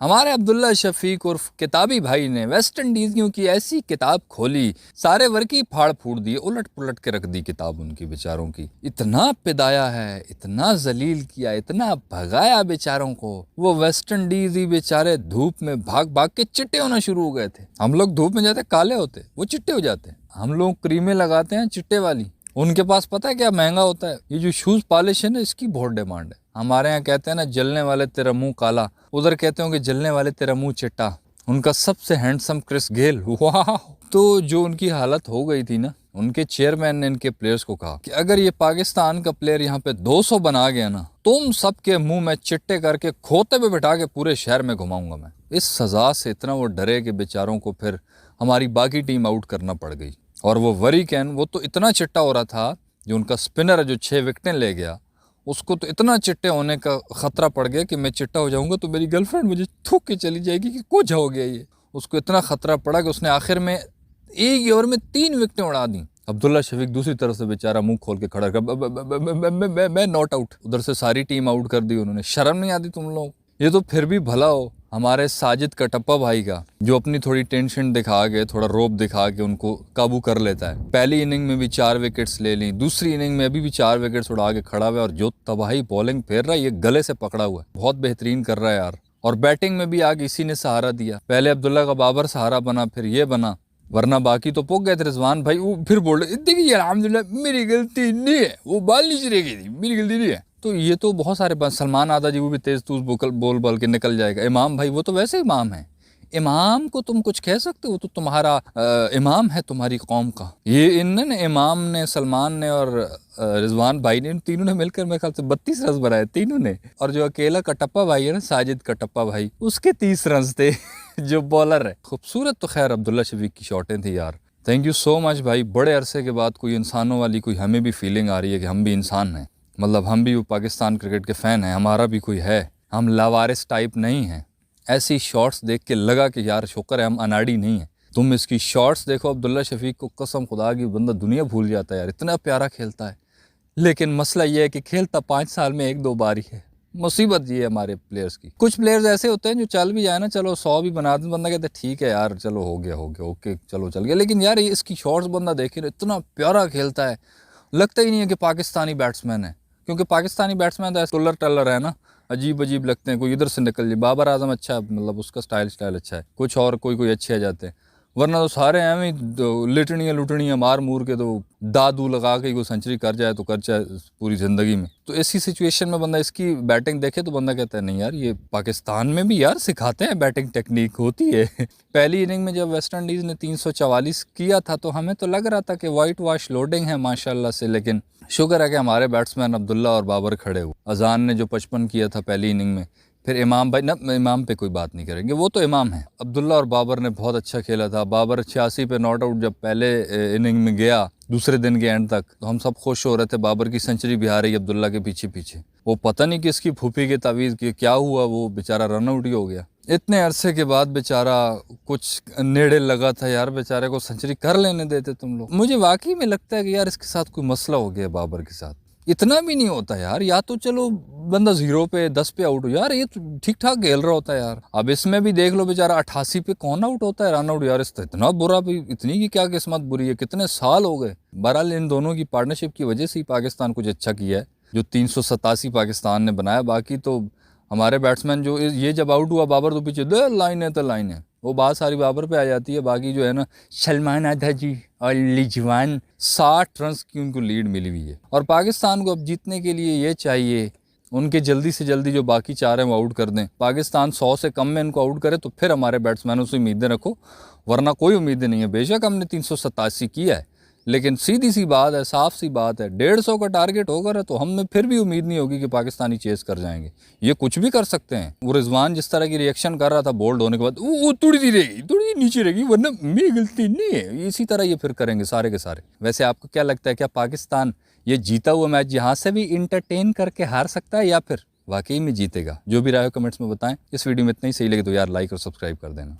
हमारे अब्दुल्ला शफीक उर्फ किताबी भाई ने वेस्ट इंडीज़ियों की ऐसी किताब खोली, सारे वर्की फाड़ फूड़ दिए, उलट पुलट के रख दी किताब उनकी बेचारों की। इतना पिदाया है, इतना जलील किया, इतना भगाया बेचारों को। वो वेस्ट इंडीज ही बेचारे धूप में भाग भाग के चिट्टे होना शुरू हो गए थे। हम लोग धूप में जाते काले होते, वो चिट्टे हो जाते। हम लोग क्रीमें लगाते हैं चिट्टे वाली, उनके पास पता है क्या महंगा होता है। ये जो शूज पॉलिश है ना, इसकी बहुत डिमांड है। हमारे यहाँ कहते हैं ना, जलने वाले तेरा मुंह काला, उधर कहते होंगे जलने वाले तेरा मुंह चिट्टा। उनका सबसे हैंडसम क्रिस गेल, वाह। तो जो उनकी हालत हो गई थी ना, उनके चेयरमैन ने इनके प्लेयर्स को कहा कि अगर ये पाकिस्तान का प्लेयर यहाँ पे 200 बना गया ना, तुम सबके मुंह में चिट्टे करके खोते पे बिठा के पूरे शहर में घुमाऊंगा मैं। इस सजा से इतना वो डरे कि बेचारों को फिर हमारी बाकी टीम आउट करना पड़ गई। और वो वरी कैन, वो तो इतना चिट्टा हो रहा था, जो उनका स्पिनर है जो 6 विकेटें ले गया, उसको तो इतना चिट्टे होने का खतरा पड़ गया कि मैं चिट्टा हो जाऊंगा तो मेरी गर्लफ्रेंड मुझे थूक के चली जाएगी कि कुछ हो गया ये। उसको इतना खतरा पड़ा कि उसने आखिर में एक ओवर में 3 विकेटें उड़ा दी। अब्दुल्ला शफीक दूसरी तरफ से बेचारा मुंह खोल के खड़ा कर, मैं नॉट आउट। उधर से सारी टीम आउट कर दी उन्होंने। शर्म नहीं आती तुम लोग? ये तो फिर भी भला हो हमारे साजिद कटप्पा भाई का, जो अपनी थोड़ी टेंशन दिखा के, थोड़ा रोब दिखा के उनको काबू कर लेता है। पहली इनिंग में भी 4 विकेट्स ले ली, दूसरी इनिंग में अभी भी 4 विकेट्स उड़ा के खड़ा हुआ है। और जो तबाही बॉलिंग फेर रहा है, ये गले से पकड़ा हुआ है, बहुत बेहतरीन कर रहा है यार। और बैटिंग में भी आगे इसी ने सहारा दिया। पहले अब्दुल्ला का बाबर सहारा बना, फिर ये बना, वरना बाकी तो पुग गए थे। रिजवान भाई वो फिर बोल रहे, देखिए अल्हम्दुलिल्लाह मेरी गलती नहीं है, वो बाल नीचे रह गई थी, मेरी गलती नहीं है। तो ये तो बहुत सारे, सलमान आदा जी वो भी तेज तूज बोल बोल के निकल जाएगा। इमाम भाई वो तो वैसे इमाम है, इमाम को तुम कुछ कह सकते हो? तो तुम्हारा इमाम है तुम्हारी कौम का। ये इन्होंने इमाम ने, सलमान ने और रिजवान भाई ने, इन तीनों ने मिलकर मेरे ख्याल से 32 रन बनाए तीनों ने। और जो अकेला कटप्पा भाई है ना, साजिद कटप्पा भाई, उसके 30 रन थे जो बॉलर है। खूबसूरत तो खैर अब्दुल्ला शफीक की शॉटें थी यार। थैंक यू सो मच भाई। बड़े अरसे के बाद कोई इंसानों वाली कोई हमें भी फीलिंग आ रही है कि हम भी इंसान हैं, मतलब हम भी वो पाकिस्तान क्रिकेट के फ़ैन हैं, हमारा भी कोई है, हम लावारिस टाइप नहीं हैं। ऐसी शॉट्स देख के लगा कि यार शुक्र है हम अनाड़ी नहीं हैं। तुम इसकी शॉट्स देखो अब्दुल्ला शफीक को, कसम खुदा की बंदा दुनिया भूल जाता है यार, इतना प्यारा खेलता है। लेकिन मसला ये है कि खेलता 5 साल में 1-2 बार ही है। मुसीबत ये है हमारे प्लेयर्स की। कुछ प्लेयर्स ऐसे होते हैं जो चल भी जाए ना, चलो 100 भी बना दे, बंदा कहता है ठीक है यार, चलो हो गया ओके चलो चल गया। लेकिन यार ये इसकी शॉट्स बंदा देखे ना, इतना प्यारा खेलता है, लगता ही नहीं है कि पाकिस्तानी बैट्समैन है। क्योंकि पाकिस्तानी बैट्समैन तो ऐसे टुल्लर टल्लर है ना, अजीब अजीब लगते हैं। कोई इधर से निकल जाए, बाबर आजम अच्छा है, मतलब उसका स्टाइल अच्छा है, कुछ और कोई अच्छे आ जाते हैं। वरना तो सारे एवं ही लिटनियाँ मार मूर के तो दादू लगा के कोई सेंचुरी कर जाए तो कर जाए पूरी ज़िंदगी में। तो ऐसी सिचुएशन में बंदा इसकी बैटिंग देखे तो बंदा कहता है नहीं यार, ये पाकिस्तान में भी यार सिखाते हैं, बैटिंग टेक्निक होती है। पहली इनिंग में जब वेस्ट इंडीज़ ने 344 किया था तो हमें तो लग रहा था कि वाइट वॉश लोडिंग है माशाल्लाह से। लेकिन शुक्र है कि हमारे बैट्समैन अब्दुल्ला और बाबर खड़े हुए। अजान ने जो 55 किया था पहली इनिंग में, फिर इमाम भाई ना, इमाम पे कोई बात नहीं करेंगे, वो तो इमाम है। अब्दुल्ला और बाबर ने बहुत अच्छा खेला था। बाबर 86 पे नॉट आउट जब पहले इनिंग में गया, दूसरे दिन के एंड तक, तो हम सब खुश हो रहे थे, बाबर की सेंचुरी भी आ रही अब्दुल्ला के पीछे पीछे। वो पता नहीं किसकी फूफी के तावीज़ की क्या हुआ, वो बेचारा रन आउट ही हो गया। इतने अरसे के बाद बेचारा कुछ नेड़े लगा था यार, बेचारे को सेंचुरी कर लेने देते तुम लोग। मुझे वाकई में लगता है कि यार इसके साथ कोई मसला हो गया बाबर के साथ। इतना भी नहीं होता यार, या तो चलो बंदा 0 पे 10 पे आउट हो यार, ये तो ठीक ठाक खेल रहा होता है यार। अब इसमें भी देख लो बेचारा 88 पे कौन आउट होता है, रन आउट यार। इसका इतना बुरा भी, इतनी की क्या किस्मत बुरी है, कितने साल हो गए। बहरहाल इन दोनों की पार्टनरशिप की वजह से ही पाकिस्तान कुछ अच्छा किया है, जो 387 पाकिस्तान ने बनाया। बाकी तो हमारे बैट्समैन जो ये जब आउट हुआ बाबर तो पीछे दे लाइन है तो लाइन है, वो बात सारी बाबर पे आ जाती है। बाकी जो है ना, सलमान आधा जी और लिजवान 60 रन की उनको लीड मिली हुई है। और पाकिस्तान को अब जीतने के लिए ये चाहिए उनके जल्दी से जल्दी जो बाकी 4 हैं वो आउट कर दें। पाकिस्तान 100 से कम में इनको आउट करे तो फिर हमारे बैट्समैनों से उम्मीदें रखो, वरना कोई उम्मीदें नहीं है। बेशक हमने 387 किया है, लेकिन सीधी सी बात है, साफ सी बात है, 150 का टारगेट होगा तो हमें फिर भी उम्मीद नहीं होगी कि पाकिस्तानी चेस कर जाएंगे। ये कुछ भी कर सकते हैं। वो रिजवान जिस तरह की रिएक्शन कर रहा था बोल्ड होने के बाद, वो थोड़ी सी रहेगी, थोड़ी सी नीचे रहेगी, वरना मेरी गलती नहीं है। इसी तरह ये फिर करेंगे सारे के सारे। वैसे आपको क्या लगता है, क्या पाकिस्तान ये जीता हुआ मैच यहाँ से भी इंटरटेन करके हार सकता है या फिर वाकई में जीतेगा? जो भी राय हो कमेंट्स में बताएं। इस वीडियो में इतना ही। सही लगे तो यार लाइक और सब्सक्राइब कर देना।